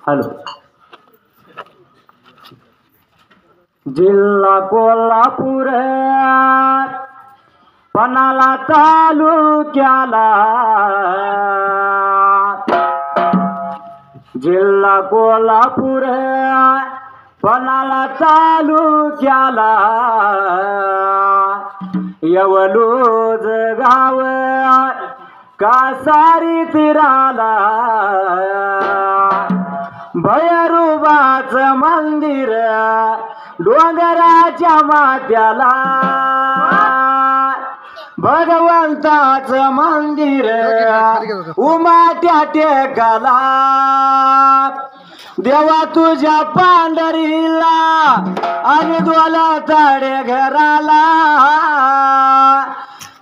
Hello. जिल्हा कोल्हापूर पणाला तालुक्याला, जिल्हा कोल्हापूर पणाला तालुक्याला, यवलूज गाव कासारी तीराला, भैरूबाच मंदिर डोंगराच्या माथ्याला, भगवंताच मंदिर उमाट्या टेकाला, देवा तुझ्या पांढरीला आणि डोलाताडे घराला,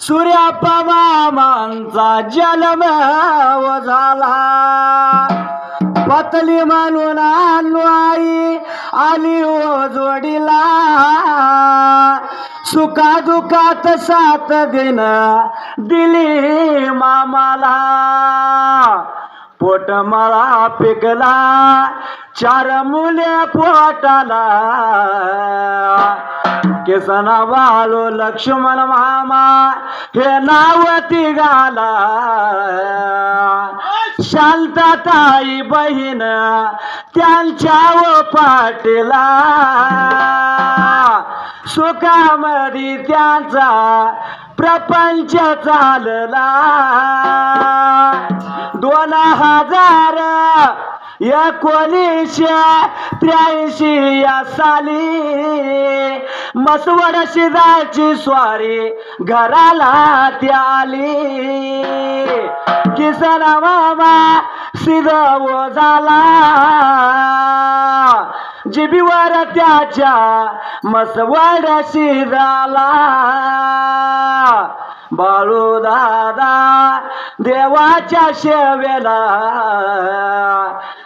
सूर्याप्पा मामांचा जन्म झाला, पतली म्हणून आई आली ओ जोडीला, सुखा दुखात साथ दिन दिली मामाला, पोट मला पिकला 4 मुले पोटाला, केसना बाळू लक्ष्मण मामा हे नाव तिघाला, शांताताई बहीण त्यांच्या व पाटीला, सुखामध्ये त्यांचा प्रपंच चालला, 2019 या साली मसवड शिदाची स्वारी घराला त्याली, किसन मामा सिद्धव झाला, जिबीवर त्याच्या मसवड शिदाला, बाळू दादा देवाच्या सेवेला,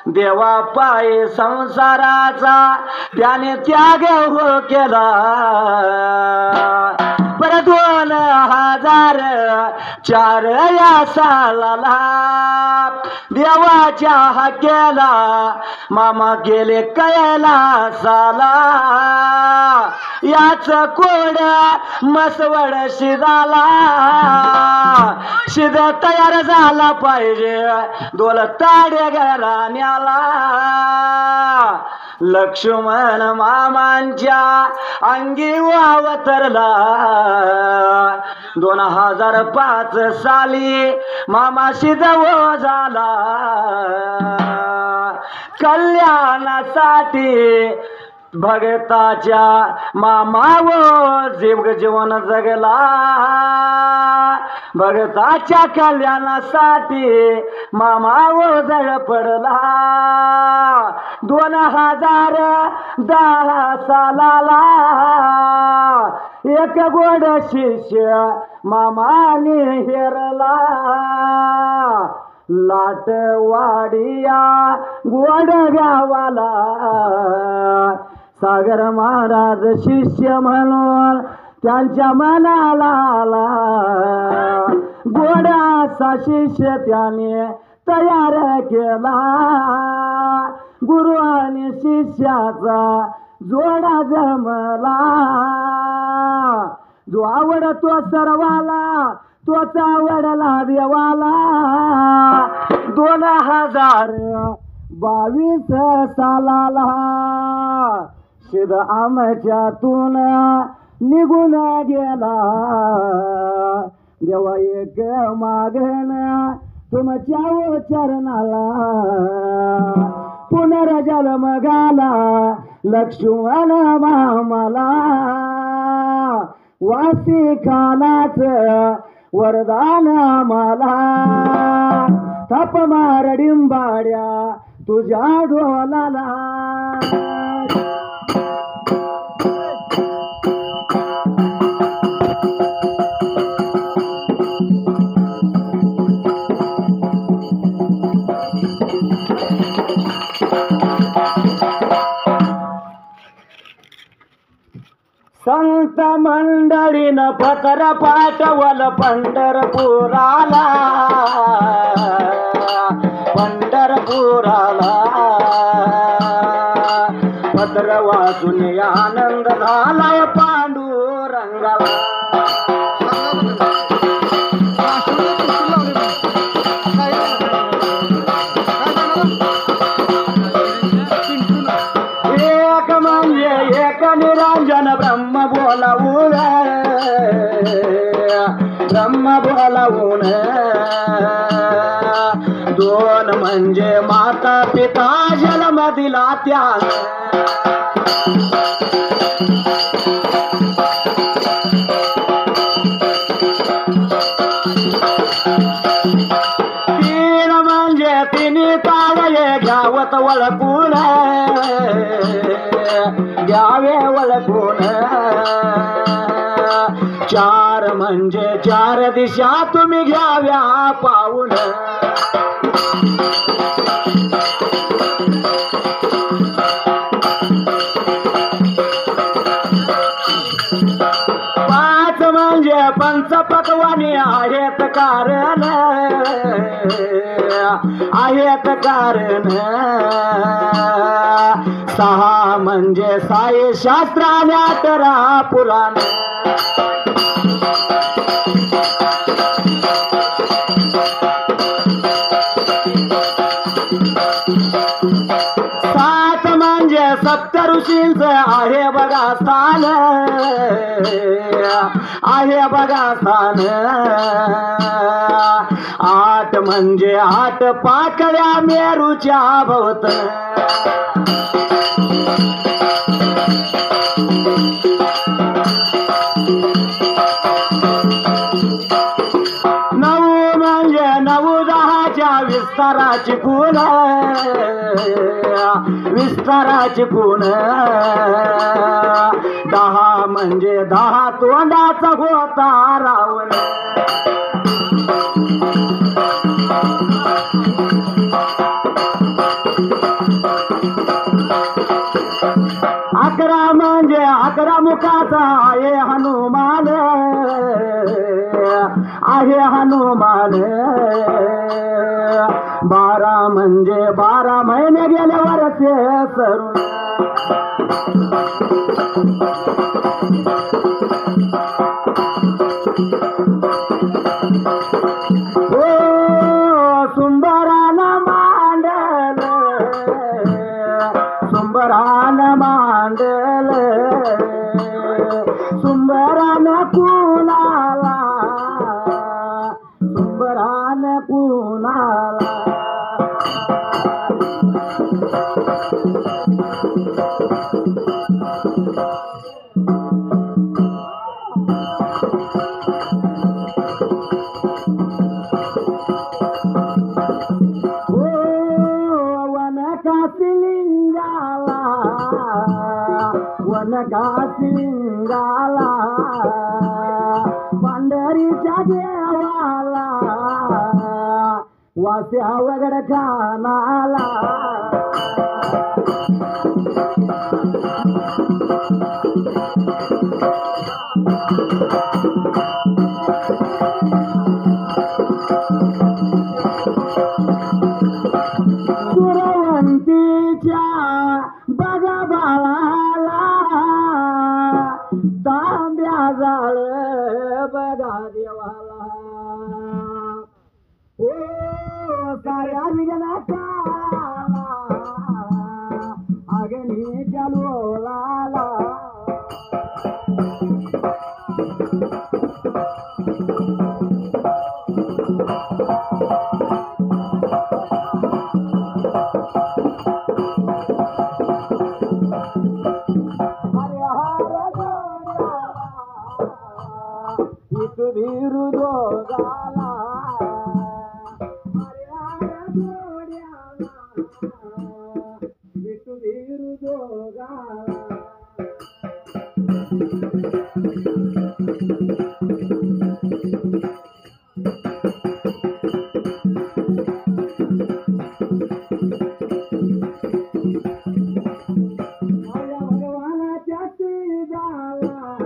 देवा पायी संसाराचा त्याने त्याग हो केला, पर 2004 या सालाला देवाच्या हाकेला मामा गेले कैलासाला, याच कोड मसवड शिदाला, शिद तयार झाला पाहिजे डोलताडे घराण्याला, लक्ष्मण मामांच्या अंगी अवतरला, 2005 साली मामा सिद्धव झाला, कल्याणासाठी भगताच्या मामावर जीवन जगला, भगताच्या कल्याणासाठी मामावर धडपडला, 2010 सालाला एक गोड शिष्य मामाने हेरला, लाटवाडिया गोड गावाला, सागर महाराज शिष्य म्हणून त्यांच्या मनाला आला, गोडासा शिष्य त्याने तयार केला, गुरु आणि शिष्याचा जोडा जमला, जो आवडतो सर्वाला तोच आवडला देवाला, 2022 सालाला सिद्ध आमच्यातून निघून गेला, देवा एक मागण तुमच्या चरणाला, पुनर्जन्म गाला लक्ष्मण मामाला, वासी खानाच वरदान आम्हाला, थाप मार डिंबाड्या तुझ्या ढोलाला. संत मंडळीनं पत्र पाठवल पंढरपुराला, पंढरपुराला. पत्र वाचून आनंद झाला पांडुरंगाला. एक म्हणजे एक निरंजन ब्रह्म बोलावून, ब्रह्म बोलावून. दोन म्हणजे माता पिता जन्म दिला त्याने. तीन म्हणजे तिन्ही ताळे घ्यावत वळकून, घ्यावे वळकून. चार म्हणजे चार दिशा तुम्ही घ्याव्या पाहून. पाच म्हणजे पंचपक्वानी आहेत कारण, आहेत कारण. सहा म्हणजे साई शास्त्राने 18 पुराण. सात म्हणजे सप्त ऋषींच आहे बघा स्थान, आहे बघा स्थान. आठ म्हणजे 8 पाकळ्या मेरूच्या भोवत. नऊ म्हणजे 9-10च्या विस्ताराची खूण, विस्ताराची खूण. 10 म्हणजे 10 तोंडाचा होता रावण. अकरा म्हणजे 11 मुखाचा आहे हनुमान, आहे हनुमान. 12 म्हणजे 12 महिने गेले वर्षे सरून. हो सुंबरान मांडल, सुंबरान मांडल. सुंबरान कुणाला, सुंबरान कुणाला. वनकाशिलिंगाला, वनकाशिलिंगाला. पंढरीच्या देवाला, वास्या वगड खानाला. सुरवंतीच्या बघा बाळाला, तांब्या जाळ बघा देवाला. ओ साऱ्या विघ्नाला अग्नीच्या लोळाला. वीरू दोगाला, विठू वीरू दोगाला. भगवानाच्या झाला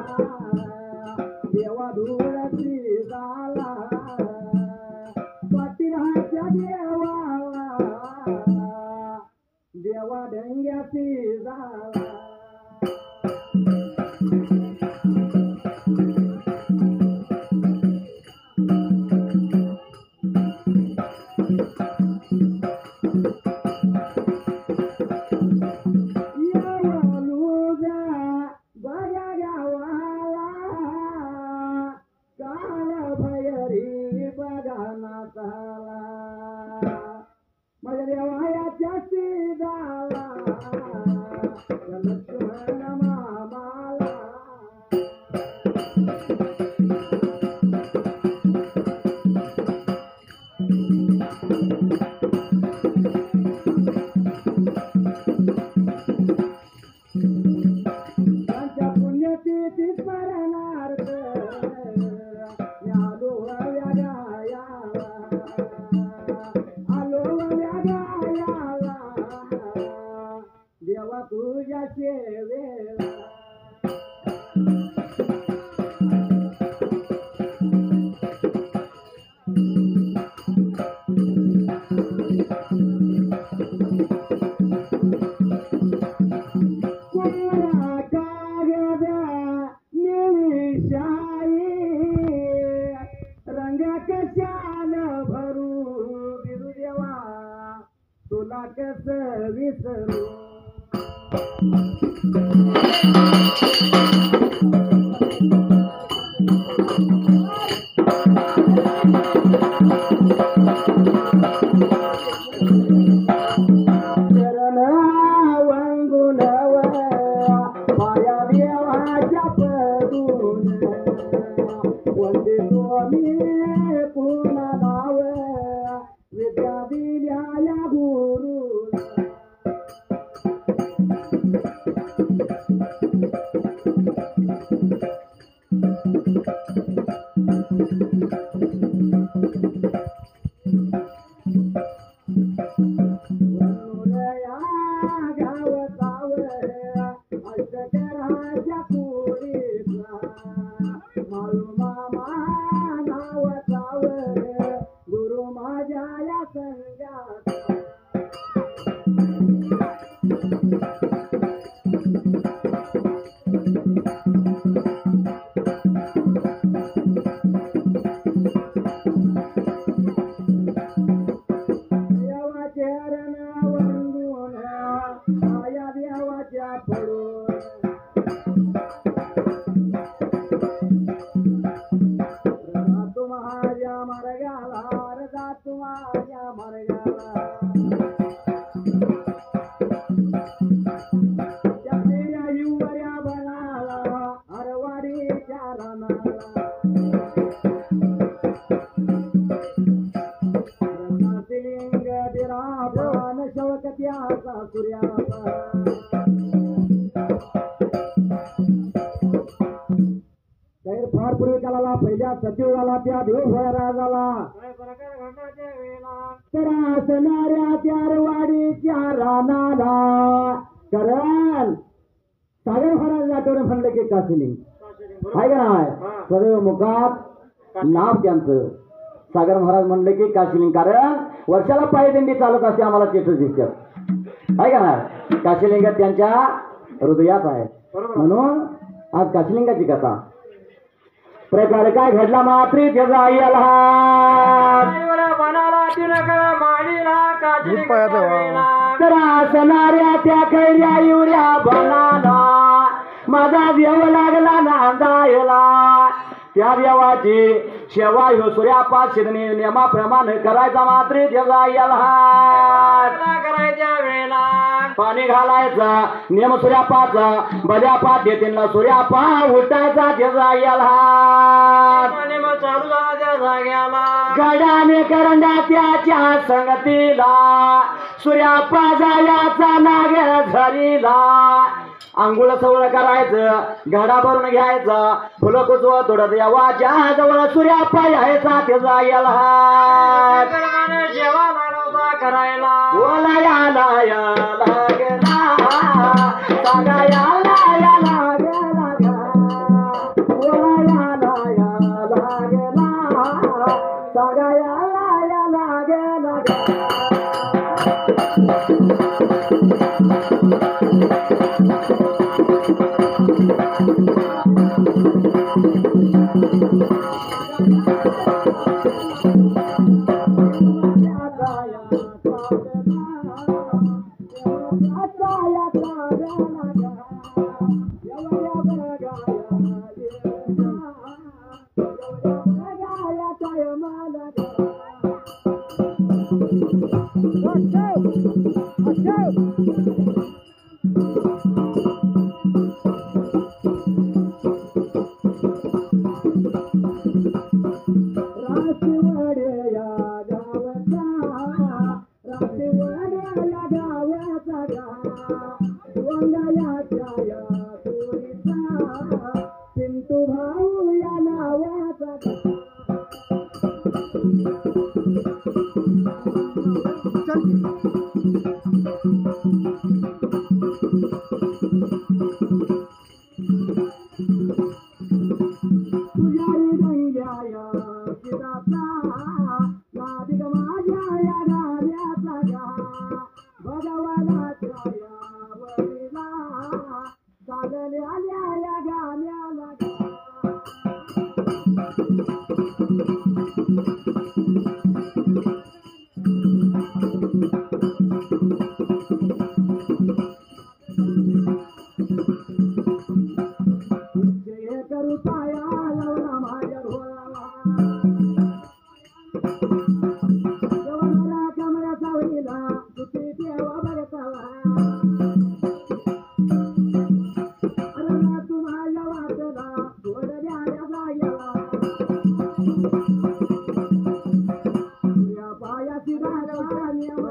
ढंग्याची झाला माझ्या देवाया सीधाला लक्ष्मण मामाला त्यांच्या पुण्यतिथी स्मरणार्थ देवा तुझ्या सेवेला रंग कशान भरू बिरुदेवा तुला कस विसरू चरण वंगुनव माया देवाच्या पदून वंदितो मी पुन्हा नाव विद्या दिल्या या गुरुला गुरु माझ्या या संगात चरण वंदून माया देवाच्या पडून जातो माझ्या मार्गाला जातो माझ्या मार्गाला त्या युवऱ्या बनाला अरवाडीच्या रानाला लिंग दिराबान शवकत्याचा सूर्याचा गैर फार पूर्वी काळाला पहिल्या सचिवाला त्या देवभर राजाला तर असणाऱ्या त्यारवाडीच्या रानाला कारण सागर महाराज आठवडे म्हणलं की काशिलिंग आहे का नाही सदैव मुखात नाव त्यांचं सागर महाराज म्हणले की काशिलिंग कारण वर्षाला पायदिंडी चालत असते आम्हाला चित्र दिसतात आहे का नाही काशिलिंग त्यांच्या हृदयात आहे म्हणून आज काशिलिंगाची कथा प्रकार काय घडला मात्री त्याचा तर असणाऱ्या त्या खैऱ्या युऱ्या बनाला माझा देव लागला नांदायला त्या देवाची सेवा ह्यो सूर्यापास शिरणे नियमाप्रमाणे करायचा मात्र त्याचा करायच्या वेळेला पाणी घालायचा नियम सूर्यापाचा बल्या पाठ देतील सूर्यापा उठायचा त्याचा चालू झाला त्या जाग्याला गडाने करंडा त्याच्या संगतीला सूर्यापा जायाचा नाग झरीला अंघोळ सवळ करायचं घडा भरून घ्यायचं फुलं कुचव थोडं देवाच्या जवळ सूर्यापा यायचा त्याचा याला जेवा लागला करायला बोला याला याला गेला सागा याला याला गेला बोला याला याला गेला सागा याला याला गेला पिंटू भाऊ या नावाचा तुझ्याही गंग्याया शिराचा नादिक माझ्या या गाण्याचा गा भगवानाच्या या वरीला सागल्याल्या या गाण्याला करू पाया लावला माझ्या ढोळाला जवळला कमळ्या सावलीला सुटी देवा बघतावा अरे ना तू माझ्या वाटला सोडल्या जायला या पायाची राजा नियम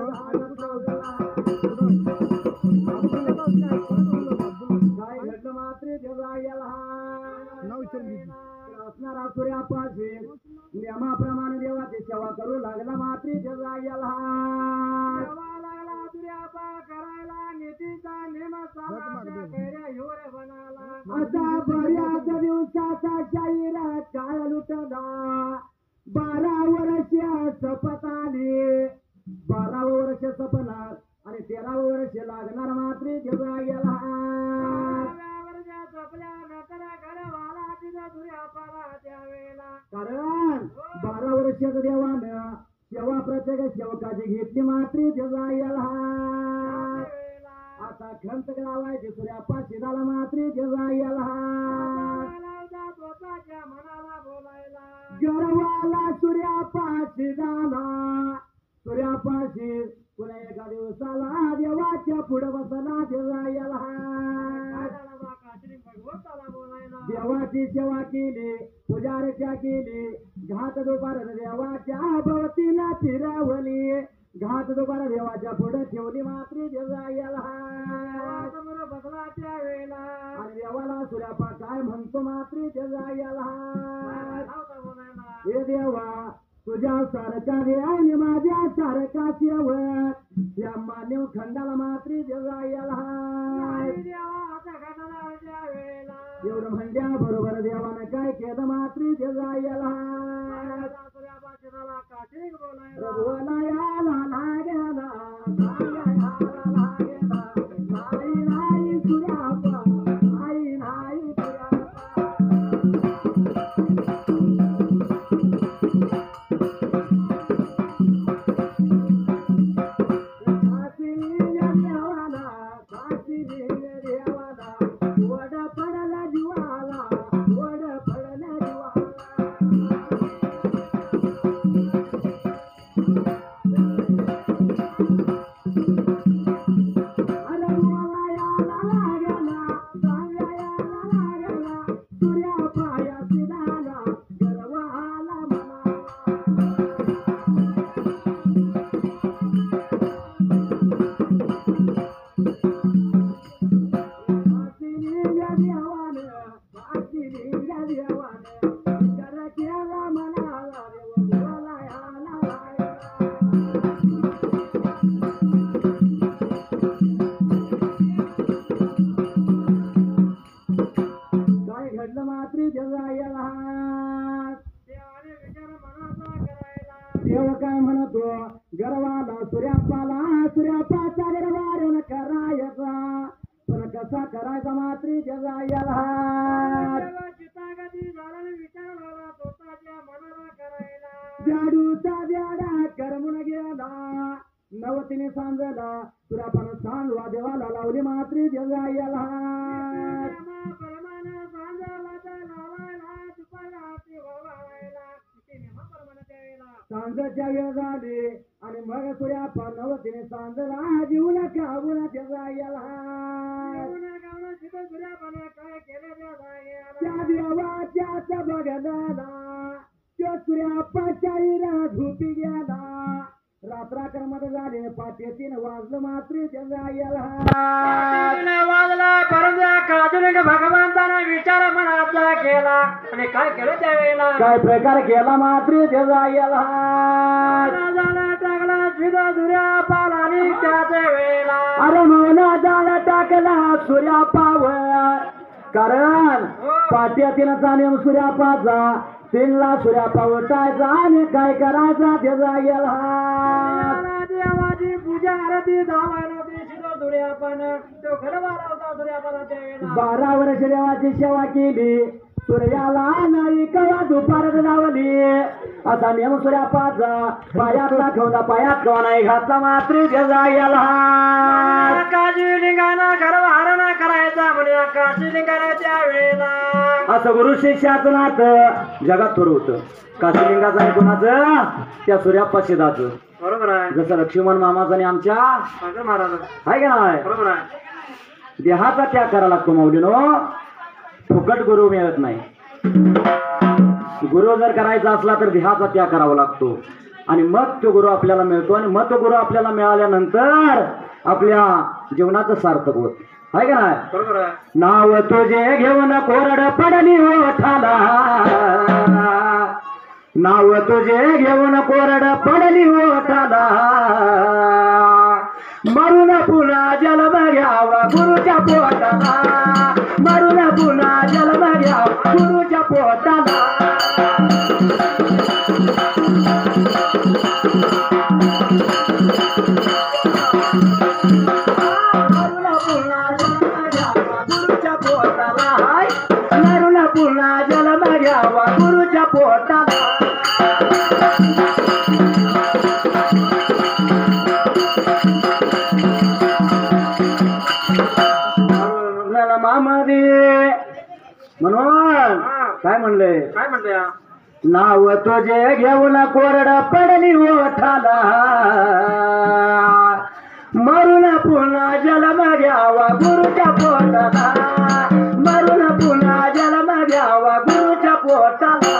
काय घडलं मात्र जगायला असणारा सूर्यापाशी नियमाप्रमाणे देवाची सेवा करू लागला मात्री जगायला लागला सूर्यापा करायला नीतीचा नेम असा बऱ्याच दिवसाचा शाहीर काळ लुटला 12 वर्ष सपत आली 12 वर्ष सपनार आणि 13 वर्ष लागणार मात्री जगायला कारण 12 वर्षात देवानं सेवा प्रत्येक सेवकाची घेतली मात्री जगायला आता खंत लावायची सूर्यापाशी झाला मात्री जगायला गर्वाला सूर्यापाशी झाला सूर्यापाशी पुन्हा एका दिवसाला देवाच्या पुढे बसला जगायला देवाची सेवा केली पुजारच्या केली घात दुपार देवाच्या भोवतीला फिरवली घात दुपार देवाच्या पुढे ठेवली मात्री जगायला बसला त्या वेळेला आणि देवाला सूर्यापा काय म्हणतो मात्री जगायला हे देवा तुझ्या सारखा रे आणि माझ्या सारखा सेवक या मानव खंडाला मात्री जगायला एवढं म्हणल्या बरोबर देवानं काय केलं मात्री जगायला बोलायला लागेला नाही नाही सूर्यापा नाही नाही देव काय म्हणतो गर्वाला सूर्यापाला सूर्यापाचा गर्वारण करायचा पण कसा करायचा मात्री जगायला जाडूचा जाडा करमून गेला नवतीने सांगला सूर्यापानं सांगवा देवाला लावली मात्री जगायला सांगच्या वेळ झाली आणि मग सूर्याप्पा नवतीने सांजला जीवना काबूना त्याचा गेला त्या देवाच्याच बघनाला त्या सूर्याप्पाच्या इरा झोपी गेला रात्रा कर्मात झाले पाटे 3 वाजलं मात्र त्याचा गेला वाजला परंतु काजून भगवंताने विचार मनातला केला आणि काय केलं त्यावेळेला काय प्रकार केला मात्र त्याचा गेला झाला टाकला शिदा सूर्यापाला आणि त्याच वेळेला अरे मोना जाळा टाकला सूर्यापावर कारण पाट्यातीनचा नेम सूर्यापाचा 3ला सूर्यापा उठायचा आणि काय करायचा त्याचा गेला देवाची पूजा आरती धावायला शिदा सूर्यापान तो घरवाला होता सूर्यापाला त्यावेळेला 12 वर्ष देवाची सेवा केली सूर्याला नाही कवा दुपारच लावली असा नेम सूर्यापाचा पायातला खवदा पायात कवा नाही घातला मात्र त्याचा गेला काशी लिंगाना घरवारणा करायचा म्हणजे काशी लिंगाना त्यावेळेला असं गुरु शिष्याचं नातं जगात थोडं होतं काशीलिंगाचं आणि कोणाचं त्या सूर्यापाशिदाचं बरोबर आहे जसं लक्ष्मण मामाचं आणि आमच्या महाराज आहे का नाही बरोबर आहे देहाचा त्याग करावा लागतो माऊलीनो फुकट गुरु मिळत नाही गुरु जर करायचा असला तर देहाचा त्याग करावा लागतो आणि मग तो गुरु आपल्याला मिळतो आणि मग तो गुरु आपल्याला मिळाल्यानंतर आपल्या जीवनाचं सार्थक होत आहे का नाही बरोबर आहे नाव तुझे घेऊन कोरड पडली ओठाला नाव तुझे घेऊन कोरड पडली ओठाला मरून पुन्हा जन्म घ्यावा गुरुच्या पोटाला मरून पुन्हा जन्म घ्यावा गुरुच्या पोटाला नरुला पुन्हा जन्म घ्यावा गुरुच्या पोटाला मामादी म्हणून काय म्हणले काय म्हणते नाव तुझे घेऊन कोरड पडली ओठाला मरून पुन्हा जन्म घ्यावा गुरुच्या पोटाला मरून पुन्हा जन्म घ्यावा गुरुच्या पोटाला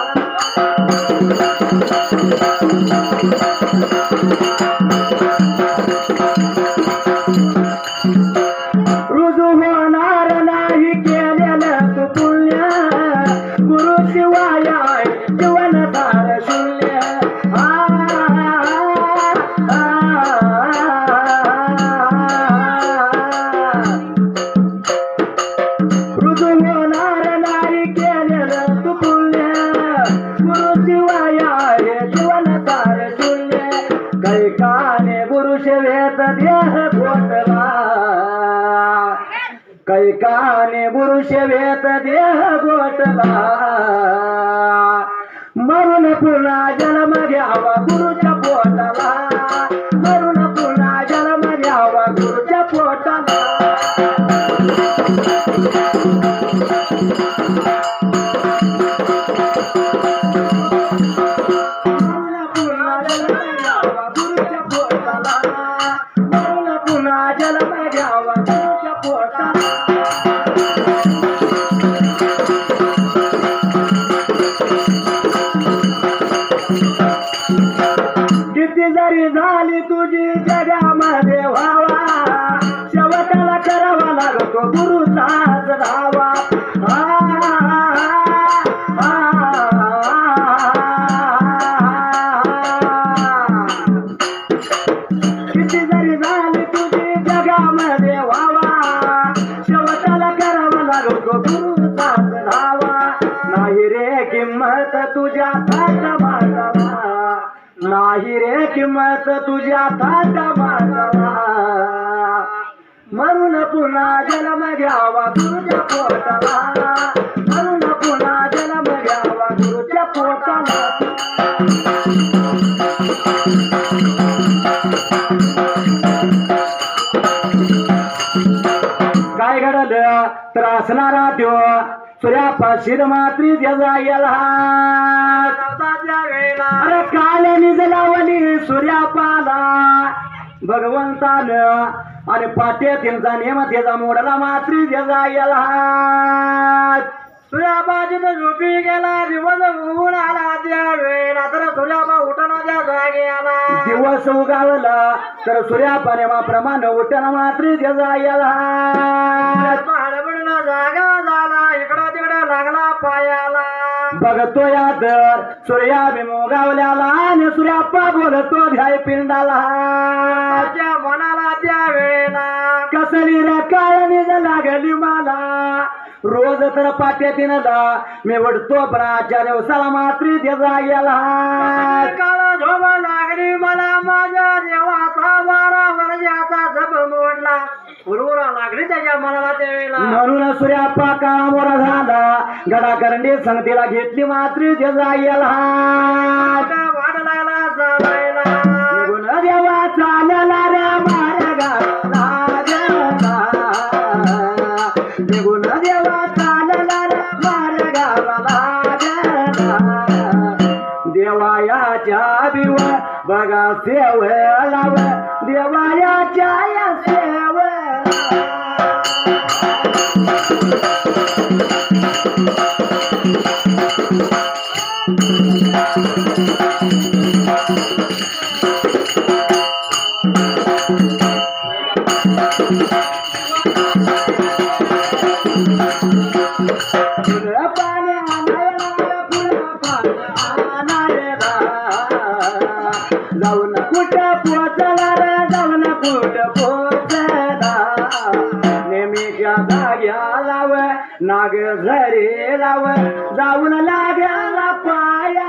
रुजू होणार नाही केलेलं तू पुण्य गुरुशिवाय जीवन तार शून्य रुजू होणार नाही केलेलं तू पुण्य गुरुशिवाय जीवन तार शून्य कैकाने गुरुशेवेत देह गोठला कैकाने गुरुशेवेत देह गोठला मरून पुन्हा जन्म घ्यावा गुरुच्या पोटाला मरून पुन्हा जन्म घ्यावा गुरुच्या पोटाला मरून पुन्हा जन्म घ्यावा गुरुच्या पोटाला मरून पुन्हा जन्म घ्यावा गुरुच्या पोटाला किती जरी झाली तुझी जगामध्ये व्हावा शेवटाला करावा लागतो गुरुचाच धावा किती जरी झाली तुझी जगामध्ये व्हावा शेवटाला करावा लागतो गुरुचाच धावा नाही रे किंमत तुझ्या थाटामाटाला नाही रे किंमत तुझ्या थाटामाटाला मरून पुन्हा जन्म घ्यावा गुरुच्या पोटाला मरून पुन्हा जन्म घ्यावा गुरुच्या पोटाला काय घडलं तर असणारा त्यो सूर्यापाशी मात्री त्याचा गेला नवसाच्या वेळेला अरे काल निजलावली सूर्यापाला भगवंतानं आणि पाट्या त्यांचा नेम त्याचा मोडला मात्री त्याचा गेला सूर्याबाजीत झोपी गेला दिवस उगून आला त्या वेळेला तर सूर्याबा उठला त्या जागे आला दिवस उगावला तर सूर्यापाने प्रमाण उठला मात्री त्याचा गेला हडबडून जागा झाला इकडं तिकडं लागला पायाला बघतो या तर सूर्याभिमुगावल्याला आणि सूर्याप्पा बोलतो ध्याय पिंडाला त्याच्या मनाला त्या वेळेला कसली रे काळणी लागली मला रोज तर पाट्या तिनला मी वडतो प्राच्या दिवसाला मात्री त्याचा गेला काळा झोबा लागली मला माझ्या देवाचा 12 वर्षाचा जप मोडला उर्वरा लागली त्याच्या मनाला त्या वेळेला म्हणून सूर्याप्पा काळा मोरा झाला गडाकरंडी संगतीला घेतली मात्री त्याचा गेला वाट लागला चालायला निघून देवा चालला रे मार्गाला निघून देवा चालला रे मार्गाला देवायाच्या बिव बघा सेव लाव देवायाच्या या सेव जाऊन कुठं पोचला रे जाऊन कुठं पोचला नेहमीच्या जाग्या लाव नाग झरे लाव जाऊन लाग्याला पाया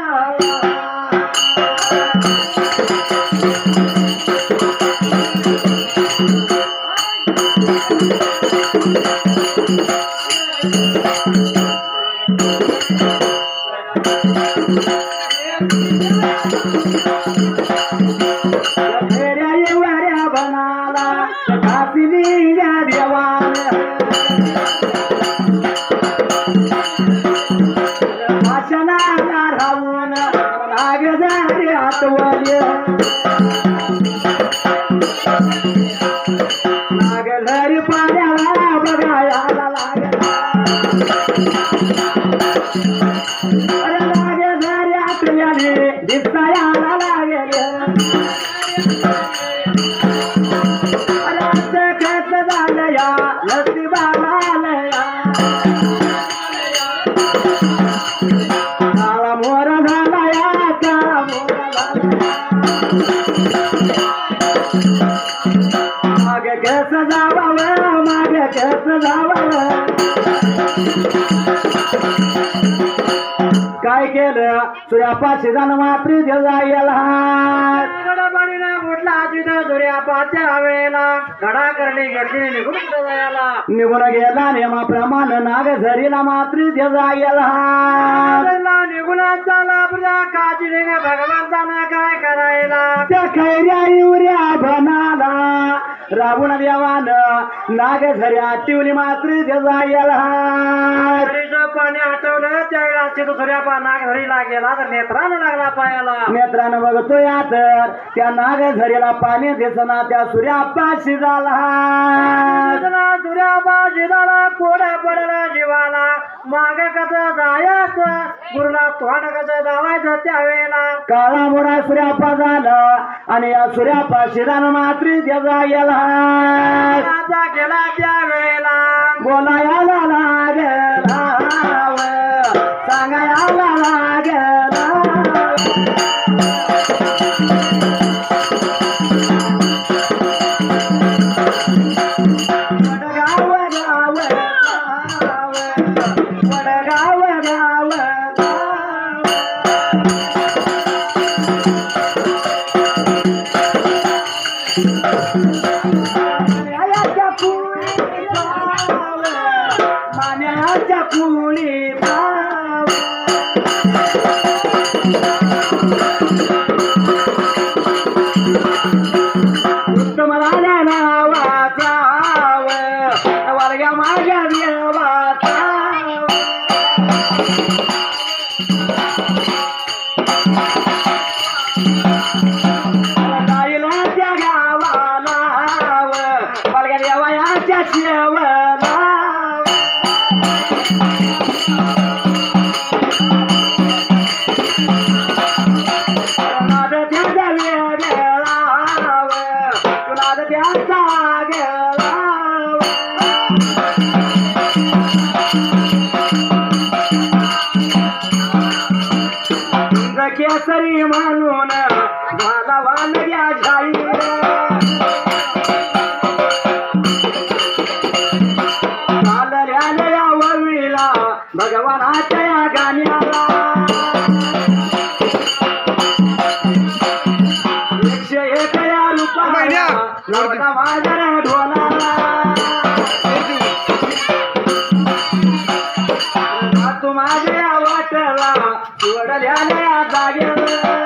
बनाला घातली देवान भाषणाला राहून नाग झाले आतवले नाग घरी पाण्याला बघायला लागला अरे नाग घरी आतल्याने दिसायला लागले काळा मोर झाला या काळा मोर माग कस जावावं माग कस जावावं काय केलं सूर्यापाशी जाणं मात्री गेला गडबडीने उठला तिथं सूर्यापाच्या वेळेला गडा करणे घेतली निघून जायला निघून गेला नेमाप्रमाणे नाग झरीला मात्री गेला निघून चाला प्रजा काची भगवंताना काय करायला त्या खैऱ्या इवऱ्या बनाला रावण देवान नाग झऱ्या टिवली मात्री गेला पाणी आठवलं त्यावेळेला तिथं सूर्यापा नाग झरीला गेला तर नेत्रानं लागला पायाला नेत्रानं बघतो या तर त्या नाग झरीला पाणी दिसना त्या सूर्याप्पा शिजाला सूर्यापा शिजाला कोड्या पडला जीवाला माग कसं जायचं गुरुला तोंड कसं दावायचं त्यावेळेला काळा मोडा सूर्याप्पा झाला आणि या सूर्याप्पा शिजानं मात्री त्याचा गेला गेला त्यावेळेला बोलायला लागला सांगायला लागला वडगाव गाव वडगाव गाव मान्याच्या पुळी पाव उत्तम राजा नावाचा वर्ग्या माझ्या देवाचा देवाच्या शेवला नाद त्याचा वेगळा नाद त्याचा गेला केसरी म्हणून झाला वानग्या झाली चालल्या वळवीला भगवानाच्या या गाण्याला 101 रुपया नवला माझ्या ढोलाला तू माझ्या वाटला सोडल्या जागेला